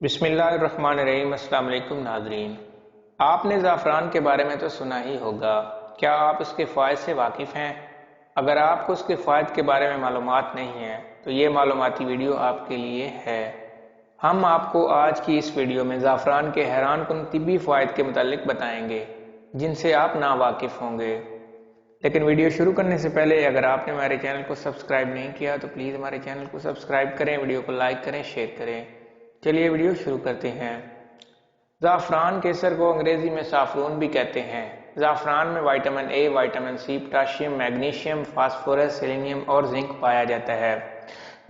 बिस्मिल्लाहिर्रहमानिर्रहीम। अस्सलाम वालेकुम नाज़रीन, आपने ज़ाफ़रान के बारे में तो सुना ही होगा। क्या आप उसके फ़ायदे से वाकिफ़ हैं? अगर आपको उसके फ़ायदे के बारे में मालूमात नहीं है तो ये मालूमाती वीडियो आपके लिए है। हम आपको आज की इस वीडियो में ज़ाफ़रान के हैरानकुन तिब्बी फ़ायदे के मुतालिक बताएंगे जिनसे आप ना वाकिफ़ होंगे। लेकिन वीडियो शुरू करने से पहले अगर आपने हमारे चैनल को सब्सक्राइब नहीं किया तो प्लीज़ हमारे चैनल को सब्सक्राइब करें, वीडियो को लाइक करें, शेयर करें। चलिए वीडियो शुरू करते हैं। ज़ाफ़रान केसर को अंग्रेज़ी में साफ़रून भी कहते हैं। ज़ाफ़रान में vitamin A, vitamin C, potassium, magnesium, phosphorus, selenium और जिंक पाया जाता है।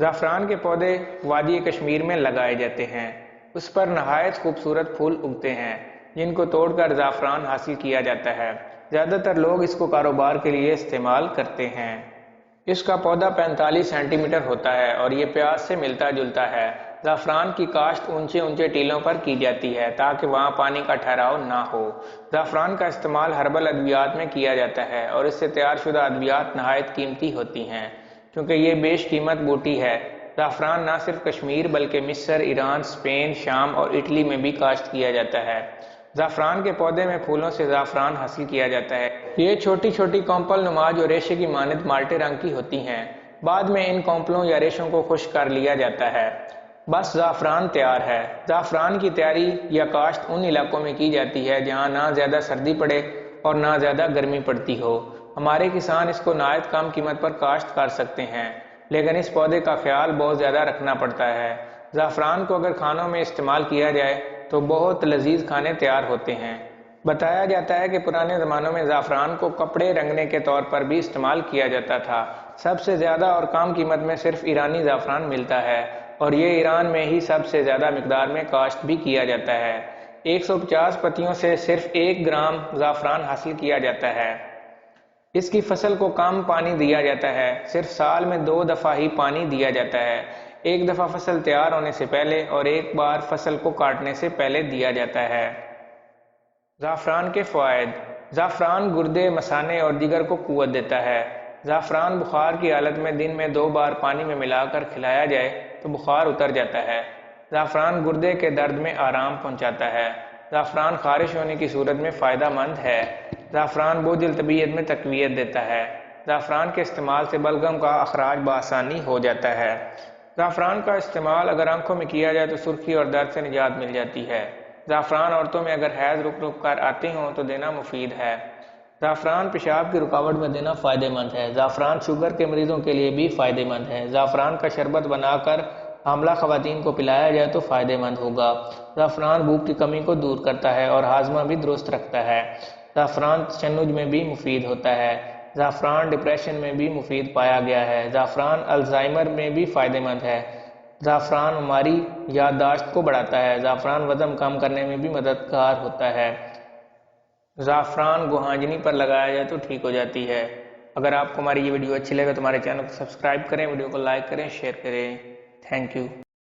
ज़ाफ़रान के पौधे वादी कश्मीर में लगाए जाते हैं। उस पर नहायत खूबसूरत फूल उगते हैं जिनको तोड़कर ज़ाफ़रान हासिल किया जाता है। ज़्यादातर लोग इसको कारोबार के लिए इस्तेमाल करते हैं। इसका पौधा 45 सेंटीमीटर होता है और ये प्याज से मिलता जुलता है। ज़ाफ़रान की काश्त ऊंचे ऊंचे टीलों पर की जाती है ताकि वहाँ पानी का ठहराव ना हो। ज़ाफ़रान का इस्तेमाल हर्बल अद्वियात में किया जाता है और इससे तैयार शुदा अद्वियात नहायत कीमती होती हैं क्योंकि ये बेशकीमत बूटी है। ज़ाफ़रान न सिर्फ कश्मीर बल्कि मिस्र, ईरान, स्पेन, शाम और इटली में भी काश्त किया जाता है। ज़ाफ़रान के पौधे में फूलों से ज़ाफ़रान हासिल किया जाता है। ये छोटी छोटी कॉम्पल नुमा जो रेशे की मानद माल्टे रंग की होती हैं। बाद में इन कॉम्पलों या रेशों को खुश्क कर लिया जाता है। बस ज़ाफ़रान तैयार है। ज़ाफ़रान की तैयारी या काश्त उन इलाकों में की जाती है जहाँ ना ज़्यादा सर्दी पड़े और ना ज़्यादा गर्मी पड़ती हो। हमारे किसान इसको नहायत कम कीमत पर काश्त कर सकते हैं, लेकिन इस पौधे का ख्याल बहुत ज़्यादा रखना पड़ता है। ज़ाफ़रान को अगर खानों में इस्तेमाल किया जाए तो बहुत लजीज खाने तैयार होते हैं। बताया जाता है कि पुराने ज़मानों में ज़ाफ़रान को कपड़े रंगने के तौर पर भी इस्तेमाल किया जाता था। सबसे ज़्यादा और कम कीमत में सिर्फ ईरानी ज़ाफ़रान मिलता है और ये ईरान में ही सबसे ज़्यादा मिकदार में काश्त भी किया जाता है। 150 पत्तियों से सिर्फ 1 ग्राम ज़ाफ़रान हासिल किया जाता है। इसकी फसल को कम पानी दिया जाता है, सिर्फ साल में 2 दफ़ा ही पानी दिया जाता है। एक दफ़ा फसल तैयार होने से पहले और एक बार फसल को काटने से पहले दिया जाता है। ज़ाफ़रान के फ़वाइद। ज़ाफ़रान गुर्दे, मसाने और जिगर को क़ुव्वत देता है। ज़ाफ़रान बुखार की हालत में दिन में 2 बार पानी में मिलाकर खिलाया जाए तो बुखार उतर जाता है। ज़ाफ़रान गुर्दे के दर्द में आराम पहुंचाता है। ज़ाफ़रान ख़ारिश होने की सूरत में फ़ायदा मंद है। ज़ाफ़रान बोझिल तबीयत में तक़वियत देता है। ज़ाफ़रान के इस्तेमाल से बलगम का अखराज बआसानी हो जाता है। ज़ाफ़रान का इस्तेमाल अगर आंखों में किया जाए तो सुर्खी और दर्द से निजात मिल जाती है। ज़ाफ़रान औरतों में अगर हैज़ रुक रुक कर आते हों तो देना मुफीद है। ज़ाफ़रान पेशाब की रुकावट में देना फ़ायदेमंद है। ज़ाफ़रान शुगर के मरीजों के लिए भी फ़ायदेमंद है। ज़ाफ़रान का शरबत बनाकर हामला ख़वातीन को पिलाया जाए तो फ़ायदेमंद होगा। ज़ाफ़रान भूख की कमी को दूर करता है और हाजमा भी दुरुस्त रखता है। ज़ाफ़रान तशन्नुज में भी मुफीद होता है। ज़ाफ़रान डिप्रेशन में भी मुफीद पाया गया है। ज़ाफ़रान अल्ज़ाइमर में भी फ़ायदेमंद है। ज़ाफ़रान हमारी याददाश्त को बढ़ाता है। ज़ाफ़रान वज़न कम करने में भी मददगार होता है। ज़ाफ़रान गुहांजनी पर लगाया जाए तो ठीक हो जाती है। अगर आपको हमारी ये वीडियो अच्छी लगे तो हमारे चैनल को सब्सक्राइब करें, वीडियो को लाइक करें, शेयर करें। Thank you.